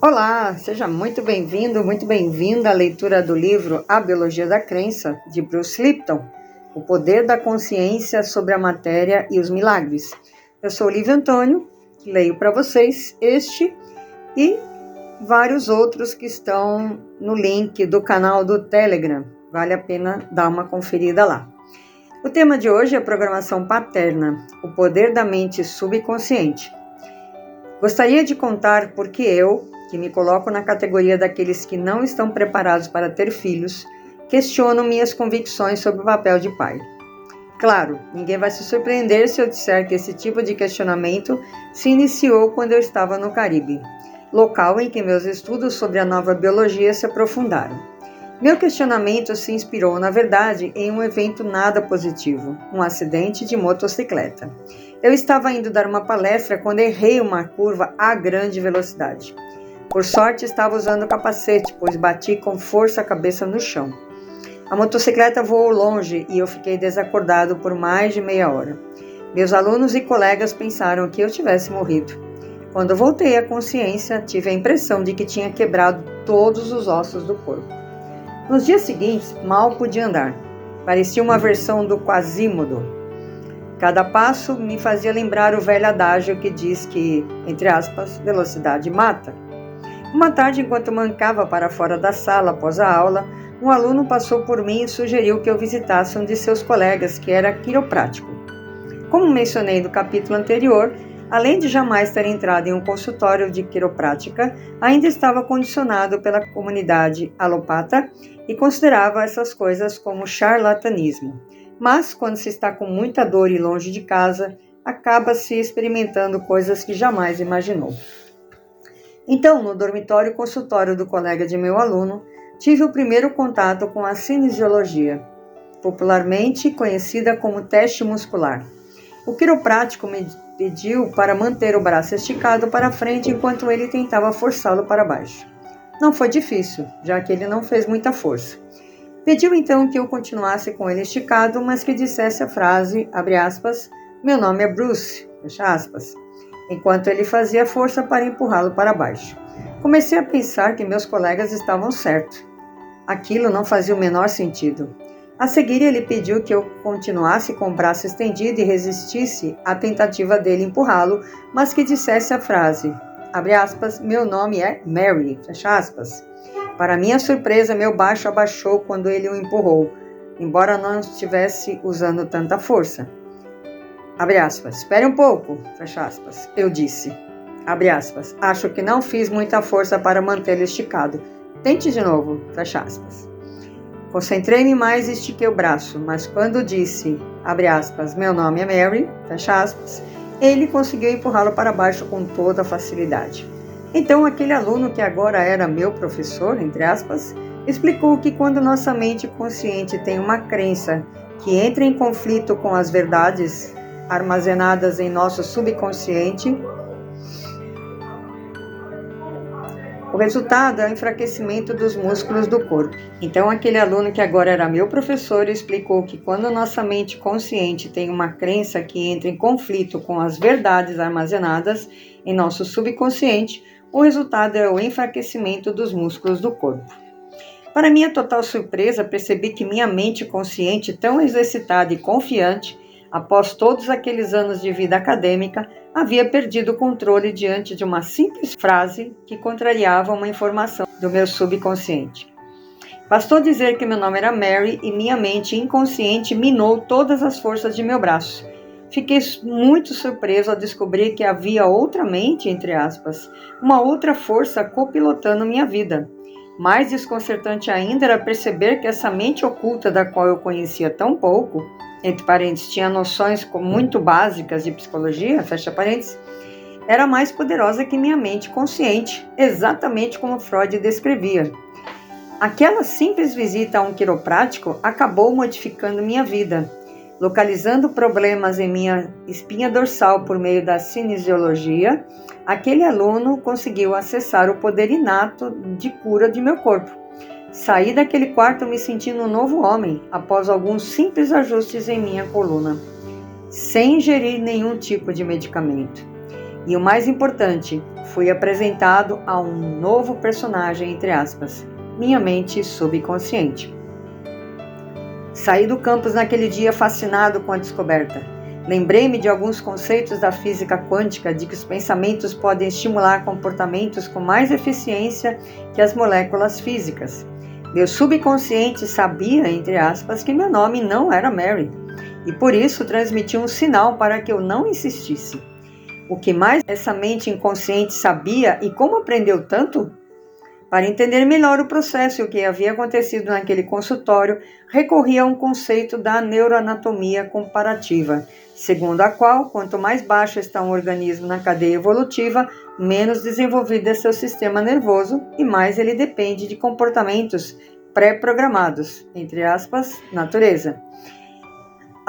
Olá, seja muito bem-vindo, muito bem-vinda à leitura do livro A Biologia da Crença, de Bruce Lipton, O Poder da Consciência sobre a Matéria e os Milagres. Eu sou Olívia Antônio, leio para vocês este e vários outros que estão no link do canal do Telegram. Vale a pena dar uma conferida lá. O tema de hoje é programação paterna, o poder da mente subconsciente. Gostaria de contar porque eu, que me coloco na categoria daqueles que não estão preparados para ter filhos, questiono minhas convicções sobre o papel de pai. Claro, ninguém vai se surpreender se eu disser que esse tipo de questionamento se iniciou quando eu estava no Caribe, local em que meus estudos sobre a nova biologia se aprofundaram. Meu questionamento se inspirou, na verdade, em um evento nada positivo, um acidente de motocicleta. Eu estava indo dar uma palestra quando errei uma curva a grande velocidade. Por sorte, estava usando capacete, pois bati com força a cabeça no chão. A motocicleta voou longe e eu fiquei desacordado por mais de meia hora. Meus alunos e colegas pensaram que eu tivesse morrido. Quando voltei à consciência, tive a impressão de que tinha quebrado todos os ossos do corpo. Nos dias seguintes, mal podia andar. Parecia uma versão do Quasimodo. Cada passo me fazia lembrar o velho adágio que diz que, entre aspas, velocidade mata. Uma tarde, enquanto mancava para fora da sala após a aula, um aluno passou por mim e sugeriu que eu visitasse um de seus colegas, que era quiroprático. Como mencionei no capítulo anterior, além de jamais ter entrado em um consultório de quiroprática, ainda estava condicionado pela comunidade alopata e considerava essas coisas como charlatanismo. Mas, quando se está com muita dor e longe de casa, acaba-se experimentando coisas que jamais imaginou. Então, no dormitório consultório do colega de meu aluno, tive o primeiro contato com a cinesiologia, popularmente conhecida como teste muscular. O quiroprático me pediu para manter o braço esticado para frente enquanto ele tentava forçá-lo para baixo. Não foi difícil, já que ele não fez muita força. Pediu então que eu continuasse com ele esticado, mas que dissesse a frase, abre aspas, meu nome é Bruce, fecha aspas, enquanto ele fazia força para empurrá-lo para baixo. Comecei a pensar que meus colegas estavam certos. Aquilo não fazia o menor sentido. A seguir, ele pediu que eu continuasse com o braço estendido e resistisse à tentativa dele empurrá-lo, mas que dissesse a frase, abre aspas, meu nome é Mary, fecha aspas. Para minha surpresa, meu baixo abaixou quando ele o empurrou, embora não estivesse usando tanta força. Abre aspas, espere um pouco, fecha aspas, eu disse. Abre aspas, acho que não fiz muita força para mantê-lo esticado. Tente de novo, fecha aspas. Concentrei-me mais e estiquei o braço, mas quando disse, abre aspas, meu nome é Mary, fecha aspas, ele conseguiu empurrá-lo para baixo com toda a facilidade. Então, aquele aluno que agora era meu professor, entre aspas, explicou que quando nossa mente consciente tem uma crença que entra em conflito com as verdades armazenadas em nosso subconsciente, o resultado é o enfraquecimento dos músculos do corpo. Então, aquele aluno que agora era meu professor explicou que quando nossa mente consciente tem uma crença que entra em conflito com as verdades armazenadas em nosso subconsciente, o resultado é o enfraquecimento dos músculos do corpo. Para minha total surpresa, percebi que minha mente consciente, tão exercitada e confiante, após todos aqueles anos de vida acadêmica, havia perdido o controle diante de uma simples frase que contrariava uma informação do meu subconsciente. Bastou dizer que meu nome era Mary e minha mente inconsciente minou todas as forças de meu braço. Fiquei muito surpreso ao descobrir que havia outra mente, entre aspas, uma outra força copilotando minha vida. Mais desconcertante ainda era perceber que essa mente oculta da qual eu conhecia tão pouco, entre parênteses, tinha noções muito básicas de psicologia, fecha parênteses, era mais poderosa que minha mente consciente, exatamente como Freud descrevia. Aquela simples visita a um quiroprático acabou modificando minha vida. Localizando problemas em minha espinha dorsal por meio da cinesiologia, aquele aluno conseguiu acessar o poder inato de cura de meu corpo. Saí daquele quarto me sentindo um novo homem, após alguns simples ajustes em minha coluna, sem ingerir nenhum tipo de medicamento. E o mais importante, fui apresentado a um novo personagem, entre aspas, minha mente subconsciente. Saí do campus naquele dia fascinado com a descoberta. Lembrei-me de alguns conceitos da física quântica, de que os pensamentos podem estimular comportamentos com mais eficiência que as moléculas físicas. Meu subconsciente sabia, entre aspas, que meu nome não era Mary, e por isso transmitiu um sinal para que eu não insistisse. O que mais essa mente inconsciente sabia e como aprendeu tanto? Para entender melhor o processo e o que havia acontecido naquele consultório, recorri a um conceito da neuroanatomia comparativa, segundo a qual, quanto mais baixo está um organismo na cadeia evolutiva, menos desenvolvido é seu sistema nervoso e mais ele depende de comportamentos pré-programados, entre aspas, natureza.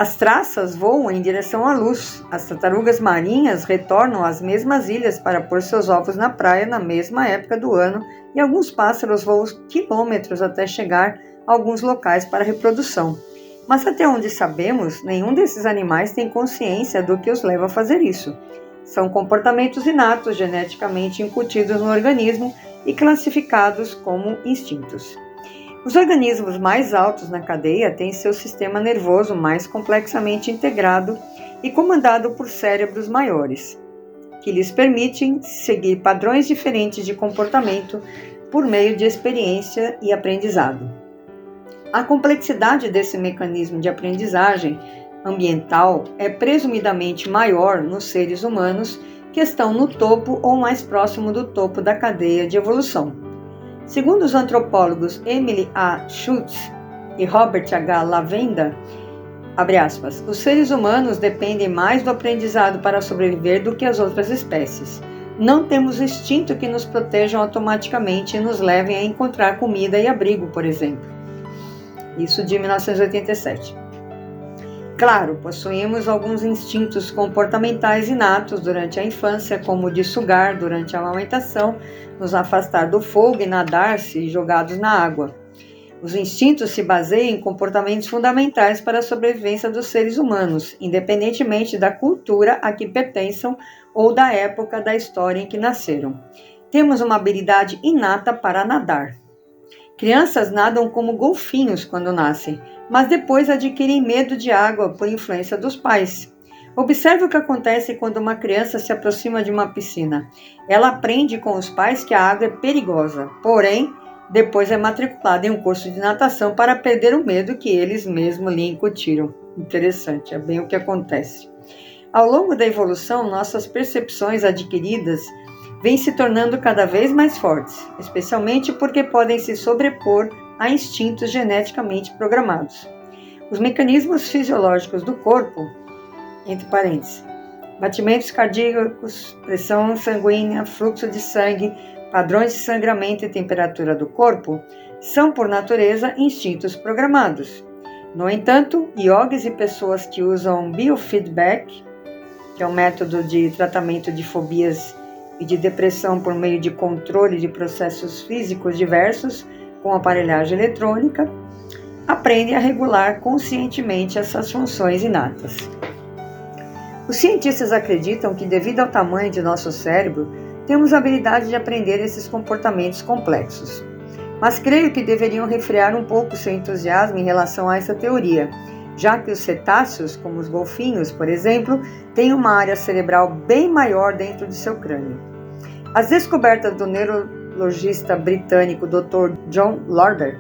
As traças voam em direção à luz. As tartarugas marinhas retornam às mesmas ilhas para pôr seus ovos na praia na mesma época do ano e alguns pássaros voam quilômetros até chegar a alguns locais para reprodução. Mas até onde sabemos, nenhum desses animais tem consciência do que os leva a fazer isso. São comportamentos inatos geneticamente incutidos no organismo e classificados como instintos. Os organismos mais altos na cadeia têm seu sistema nervoso mais complexamente integrado e comandado por cérebros maiores, que lhes permitem seguir padrões diferentes de comportamento por meio de experiência e aprendizado. A complexidade desse mecanismo de aprendizagem ambiental é presumidamente maior nos seres humanos que estão no topo ou mais próximo do topo da cadeia de evolução. Segundo os antropólogos Emily A. Schultz e Robert H. Lavenda, abre aspas, os seres humanos dependem mais do aprendizado para sobreviver do que as outras espécies. Não temos instinto que nos protejam automaticamente e nos levem a encontrar comida e abrigo, por exemplo. Isso de 1987. Claro, possuímos alguns instintos comportamentais inatos durante a infância, como o de sugar durante a amamentação, nos afastar do fogo e nadar se jogados na água. Os instintos se baseiam em comportamentos fundamentais para a sobrevivência dos seres humanos, independentemente da cultura a que pertençam ou da época da história em que nasceram. Temos uma habilidade inata para nadar. Crianças nadam como golfinhos quando nascem, mas depois adquirem medo de água por influência dos pais. Observe o que acontece quando uma criança se aproxima de uma piscina. Ela aprende com os pais que a água é perigosa, porém, depois é matriculada em um curso de natação para perder o medo que eles mesmos lhe incutiram. Interessante, é bem o que acontece. Ao longo da evolução, nossas percepções adquiridas vêm se tornando cada vez mais fortes, especialmente porque podem se sobrepor a instintos geneticamente programados. Os mecanismos fisiológicos do corpo, entre parênteses, batimentos cardíacos, pressão sanguínea, fluxo de sangue, padrões de sangramento e temperatura do corpo, são por natureza instintos programados. No entanto, yogis e pessoas que usam biofeedback, que é um método de tratamento de fobias e de depressão por meio de controle de processos físicos diversos com aparelhagem eletrônica, aprendem a regular conscientemente essas funções inatas. Os cientistas acreditam que, devido ao tamanho de nosso cérebro, temos a habilidade de aprender esses comportamentos complexos. Mas creio que deveriam refrear um pouco seu entusiasmo em relação a essa teoria, já que os cetáceos, como os golfinhos, por exemplo, têm uma área cerebral bem maior dentro de seu crânio. As descobertas do neurologista britânico Dr. John Lorber,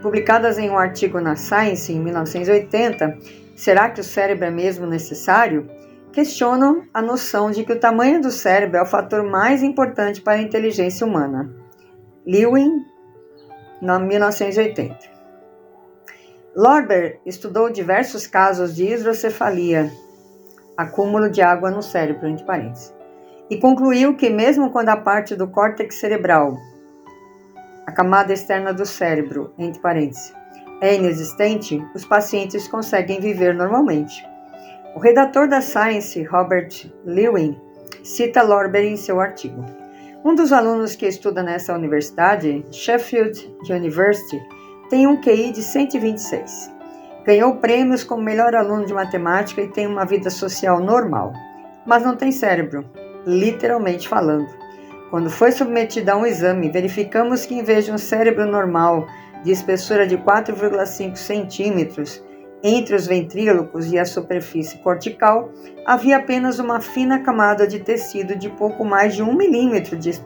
publicadas em um artigo na Science em 1980, será que o cérebro é mesmo necessário? Questionam a noção de que o tamanho do cérebro é o fator mais importante para a inteligência humana. Lewin, 1980. Lorber estudou diversos casos de hidrocefalia, acúmulo de água no cérebro, entre parênteses, e concluiu que mesmo quando a parte do córtex cerebral, a camada externa do cérebro, entre parênteses, é inexistente, os pacientes conseguem viver normalmente. O redator da Science, Robert Lewin, cita Lorber em seu artigo. Um dos alunos que estuda nessa universidade, Sheffield University, tem um QI de 126. Ganhou prêmios como melhor aluno de matemática e tem uma vida social normal, mas não tem cérebro. literalmente falando. Quando foi submetida a um exame, verificamos que em vez de um cérebro normal de espessura de 4,5 centímetros entre os ventrílocos e a superfície cortical, havia apenas uma fina camada de tecido de pouco mais de 1 milímetro de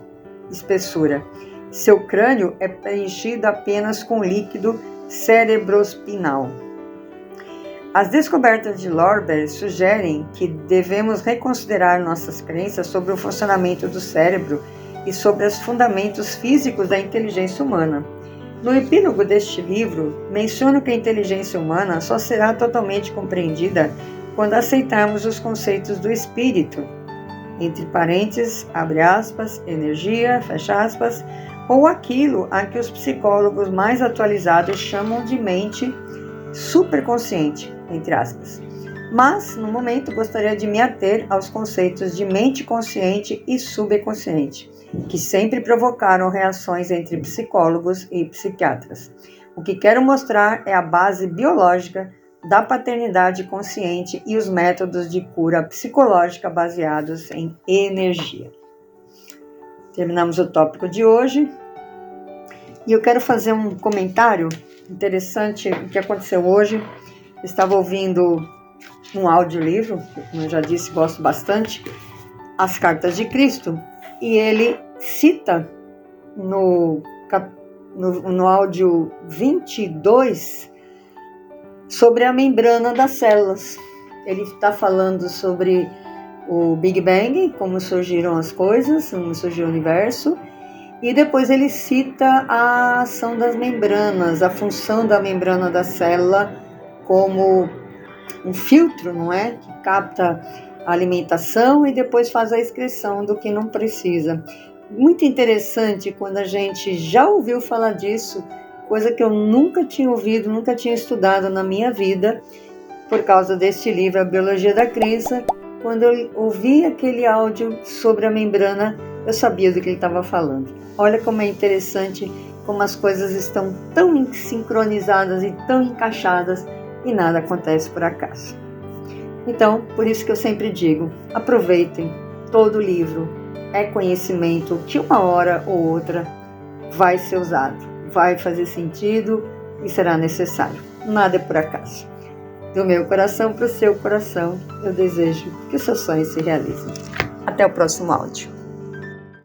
espessura. Seu crânio é preenchido apenas com líquido cerebrospinal. As descobertas de Lorber sugerem que devemos reconsiderar nossas crenças sobre o funcionamento do cérebro e sobre os fundamentos físicos da inteligência humana. No epílogo deste livro, menciono que a inteligência humana só será totalmente compreendida quando aceitarmos os conceitos do espírito, entre parênteses, abre aspas, energia, fecha aspas, ou aquilo a que os psicólogos mais atualizados chamam de mente superconsciente, entre aspas. Mas, no momento, gostaria de me ater aos conceitos de mente consciente e subconsciente, que sempre provocaram reações entre psicólogos e psiquiatras. O que quero mostrar é a base biológica da paternidade consciente e os métodos de cura psicológica baseados em energia. Terminamos o tópico de hoje e eu quero fazer um comentário interessante o que aconteceu hoje. Estava ouvindo um audiolivro, como eu já disse, gosto bastante, As Cartas de Cristo, e ele cita no áudio 22 sobre a membrana das células. Ele está falando sobre o Big Bang, como surgiram as coisas, como surgiu o universo, e depois ele cita a ação das membranas, a função da membrana da célula como um filtro, não é? Que capta a alimentação e depois faz a excreção do que não precisa. Muito interessante quando a gente já ouviu falar disso, coisa que eu nunca tinha ouvido, nunca tinha estudado na minha vida, por causa deste livro, A Biologia da Crença. Quando eu ouvi aquele áudio sobre a membrana, eu sabia do que ele estava falando. Olha como é interessante, como as coisas estão tão sincronizadas e tão encaixadas e nada acontece por acaso. Então, por isso que eu sempre digo, aproveitem todo o livro, é conhecimento que uma hora ou outra vai ser usado, vai fazer sentido e será necessário. Nada é por acaso. Do meu coração para o seu coração, eu desejo que os seus sonhos se realizem. Até o próximo áudio.